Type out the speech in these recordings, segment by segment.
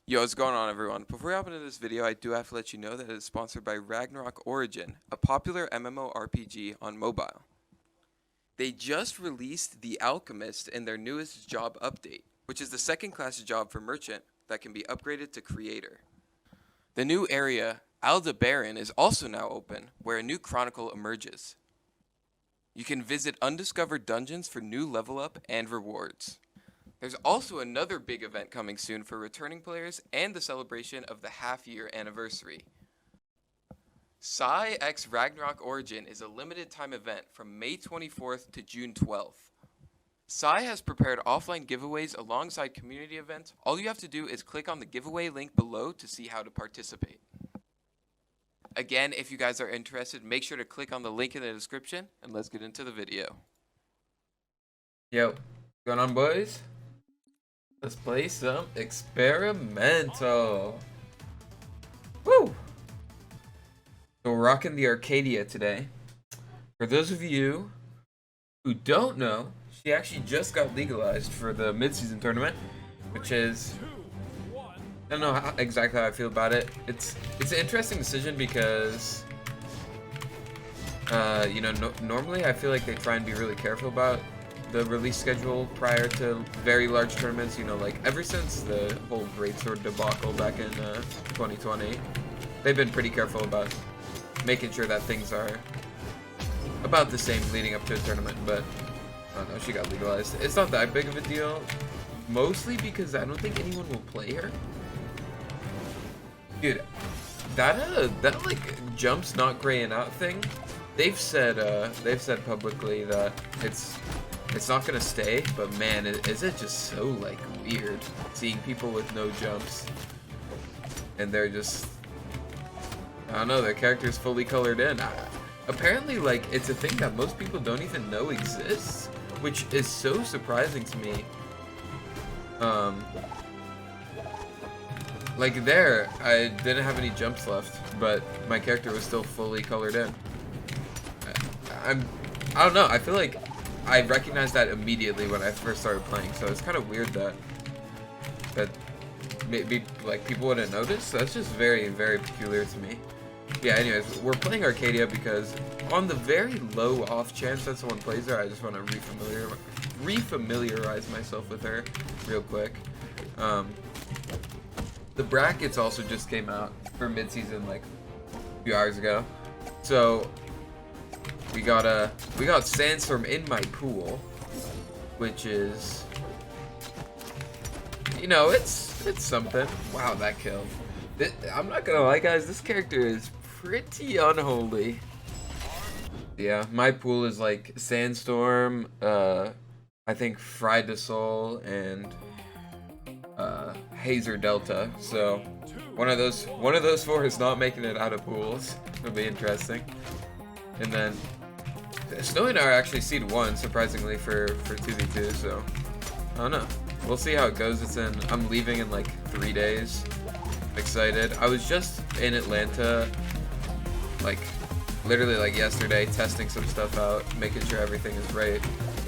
Yo, what's going on, everyone? Before we hop into this video, I do have to let you know that it is sponsored by Ragnarok Origin, a popular MMORPG on mobile. They just released The Alchemist in their newest job update, which is the second class job for Merchant that can be upgraded to Creator. The new area, Aldebaran, is also now open, where a new chronicle emerges. You can visit undiscovered dungeons for new level up and rewards. There's also another big event coming soon for returning players and the celebration of the half-year anniversary. Psy X Ragnarok Origin is a limited time event from May 24th to June 12th. Psy has prepared offline giveaways alongside community events. All you have to do is click on the giveaway link below to see how to participate. Again, if you guys are interested, make sure to click on the link in the description, and let's get into the video. Yo, what's going on, boys? Let's play some experimental. Woo! So we're rocking the Arcadia today. For those of you who don't know, she actually just got legalized for the mid-season tournament, which is, I don't know exactly how I feel about it. It's an interesting decision because, normally I feel like they try and be really careful about the release schedule prior to very large tournaments. Like ever since the whole Greatsword debacle back in 2020, they've been pretty careful about making sure that things are about the same leading up to a tournament. But I don't know, she got legalized. It's not that big of a deal, mostly because I don't think anyone will play her. Dude, that like jumps not graying out thing, they've said publicly that it's not gonna stay, but man, is it just so like weird seeing people with no jumps and they're just, I don't know, their character's fully colored in. Apparently, like, it's a thing that most people don't even know exists, which is so surprising to me. Like there, I didn't have any jumps left, but my character was still fully colored in. I don't know, I feel like I recognized that immediately when I first started playing, so it's kind of weird that maybe like people wouldn't notice. That's just very, very peculiar to me. Yeah, anyways, we're playing Arcadia because on the very low off chance that someone plays her, I just want to refamiliarize myself with her real quick. The brackets also just came out for mid-season like a few hours ago, so we got Sandstorm in my pool, which is, it's something. Wow, that killed. I'm not gonna lie, guys, this character is pretty unholy. Yeah, my pool is like Sandstorm, I think Fried to Soul, and Hazer Delta. So one of those four is not making it out of pools. It'll be interesting. And then Snowy and I are actually seed 1, surprisingly, for 2v2, so I don't know. We'll see how it goes. I'm leaving in like 3 days. I'm excited. I was just in Atlanta, like literally like yesterday, testing some stuff out, making sure everything is right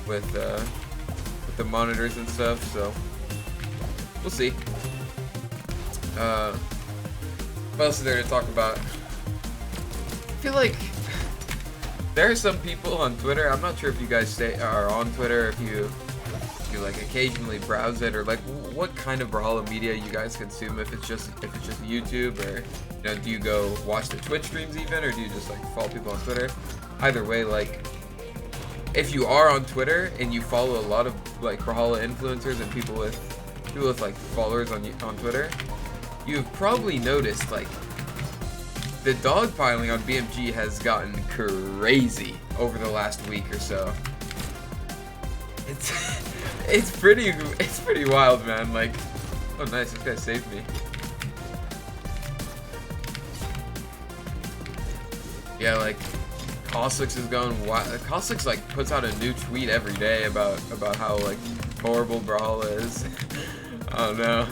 with the monitors and stuff, so we'll see. What else is there to talk about? I feel like there are some people on Twitter. I'm not sure if you guys are on Twitter, if you like occasionally browse it, or like what kind of Brawlhalla media you guys consume. If it's just YouTube, or do you go watch the Twitch streams even, or do you just like follow people on Twitter? Either way, like if you are on Twitter and you follow a lot of like Brawlhalla influencers and people with like followers on Twitter, you've probably noticed like the dogpiling on BMG has gotten crazy over the last week or so. It's pretty wild, man. Like, oh nice, this guy saved me. Yeah, like Caustic is going wild. Caustic like puts out a new tweet every day about how like horrible Brawlhalla is. I don't know.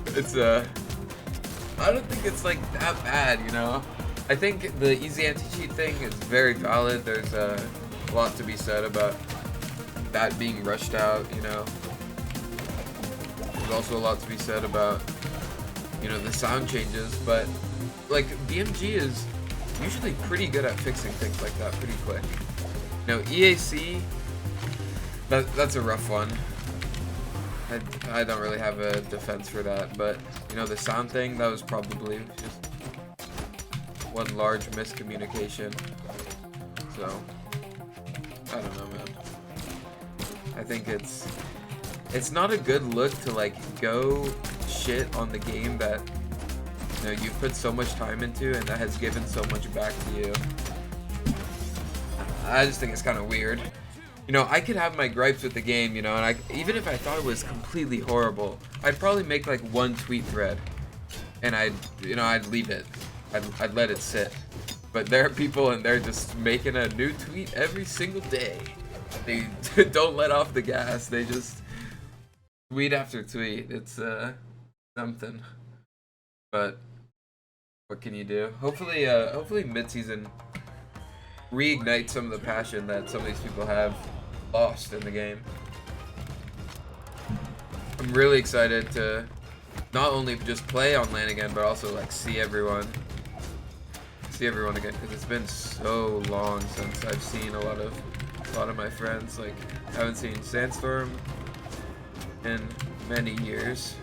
It's I don't think it's like that bad, I think the easy anti-cheat thing is very valid. There's a lot to be said about that being rushed out, There's also a lot to be said about you know, the sound changes, but like BMG is usually pretty good at fixing things like that pretty quick. You know, EAC, that's a rough one. I don't really have a defense for that, but you know, the sound thing, that was probably just one large miscommunication. So I don't know, man. I think it's not a good look to like go shit on the game that, you know, you've put so much time into and that has given so much back to you. I just think it's kind of weird. You know, I could have my gripes with the game, you know, and even if I thought it was completely horrible, I'd probably make like one tweet thread, and I'd leave it. I'd let it sit. But there are people and they're just making a new tweet every single day. They don't let off the gas. They just tweet after tweet. It's something. But what can you do? Hopefully mid-season reignite some of the passion that some of these people have lost in the game. I'm really excited to not only just play on LAN again, but also like see everyone again, because it's been so long since I've seen a lot of my friends. Like, I haven't seen Sandstorm in many years.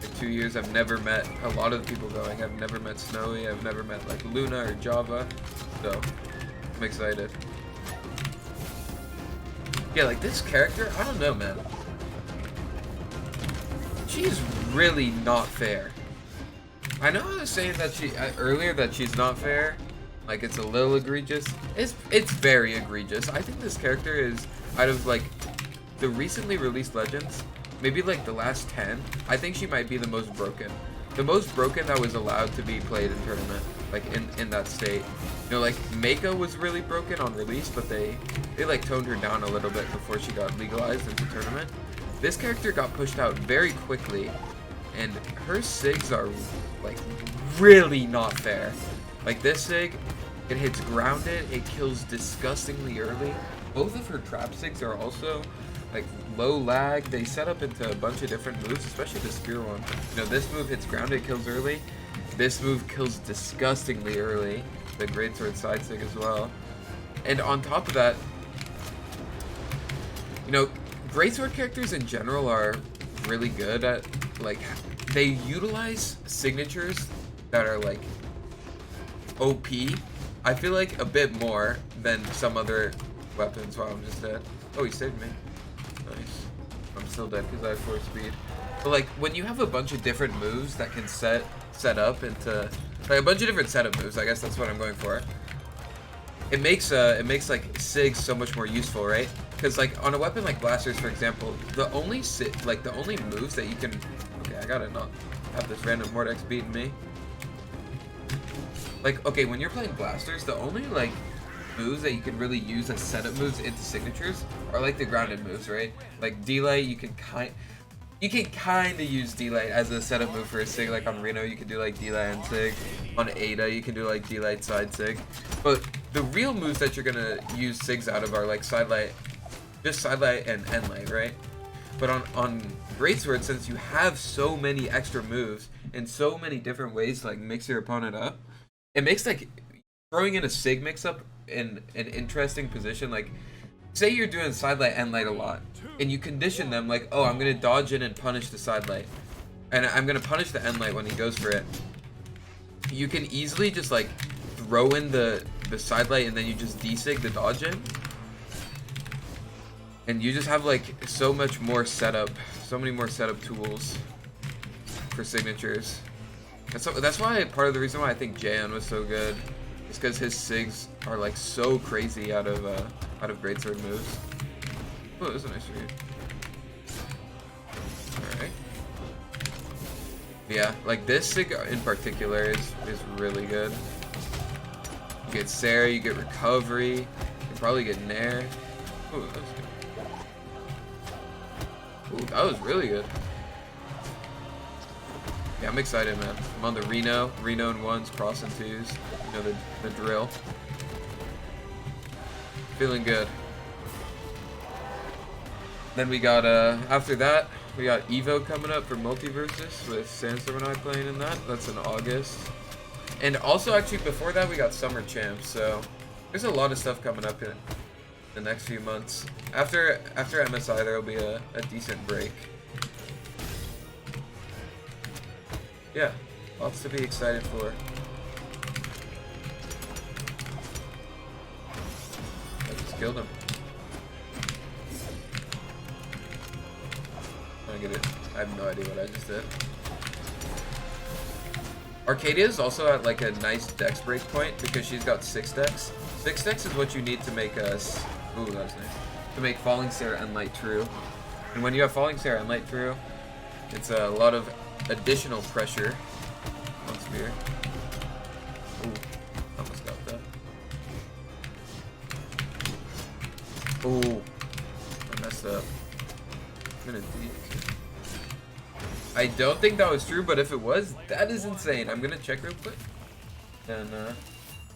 In 2 years, I've never met a lot of the people going. I've never met Snowy. I've never met like Luna or Java. So I'm excited. Yeah, like this character, I don't know, man. She's really not fair. I know I was saying that earlier that she's not fair, like it's a little egregious. It's very egregious. I think this character is, out of like the recently released Legends, maybe like the last 10, I think she might be the most broken. The most broken that was allowed to be played in tournament, like in that state. You know, like Mako was really broken on release, but they like toned her down a little bit before she got legalized into tournament. This character got pushed out very quickly, and her SIGs are like really not fair. Like this SIG, it hits grounded, it kills disgustingly early. Both of her trap SIGs are also like low lag. They set up into a bunch of different moves, especially the spear one. You know, this move hits grounded, kills early. This move kills disgustingly early. The greatsword side SIG as well. And on top of that, you know, greatsword characters in general are really good at, like, they utilize signatures that are like OP. I feel like a bit more than some other weapons. Wow, I'm just dead. Oh, he saved me. Nice. I'm still dead because I have 4 speed. But like when you have a bunch of different moves that can set up into like a bunch of different setup moves, I guess that's what I'm going for. It makes like SIGs so much more useful, right? Because like on a weapon like blasters, for example, the only moves that you can, okay, I gotta not have this random Mordex beating me. Like, okay, when you're playing blasters, the only like moves that you can really use as setup moves into signatures are like the grounded moves, right? Like D-Light, you can kind of use D-Light as a setup move for a SIG. Like on Reno, you can do like D-Light and SIG. On Ada, you can do like D-Light side SIG. But the real moves that you're gonna use SIGs out of are like side light, just side light and end light, right? But on Greatsword, since you have so many extra moves and so many different ways to like mix your opponent up, it makes like throwing in a SIG mix up in an interesting position. Like, say you're doing side light, end light a lot, and you condition them like, oh, I'm gonna dodge in and punish the side light, and I'm gonna punish the end light when he goes for it. You can easily just like throw in the side light and then you just desig the dodge in, and you just have like so much more setup, so many more setup tools for signatures. And so that's why part of the reason why I think Jayon was so good is because his SIGs are like so crazy out of greatsword moves. Oh, that's a nice read. Alright. Yeah, like this SIG in particular is really good. You get Sarah, you get recovery, you can probably get Nair. Ooh, that was good. Ooh, that was really good. Yeah, I'm excited, man. I'm on the Reno and 1s, cross and 2s. You know the drill. Feeling good. Then we got after that, We got Evo coming up for Multiversus with Sandstorm and I playing in that. That's in August. And also, actually, before that, we got Summer Champs. So there's a lot of stuff coming up in the next few months. After MSI, there will be a decent break. Yeah, lots to be excited for. I just killed him. I get it. I have no idea what I just did. Arcadia is also at like a nice dex break point because she's got 6 dex. 6 dex is what you need to make us. Ooh, that was nice. To make Falling Sarah and Light true. And when you have Falling Sarah and Light true, it's a lot of additional pressure on Spear. Ooh, almost got that. Ooh, I messed up. I'm gonna deke. I don't think that was true, but if it was, that is insane. I'm gonna check real quick. And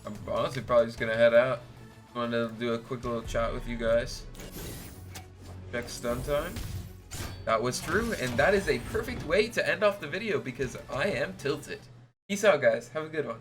I'm honestly probably just gonna head out. Wanted to do a quick little chat with you guys. Check stun time. That was true, and that is a perfect way to end off the video because I am tilted. Peace out, guys. Have a good one.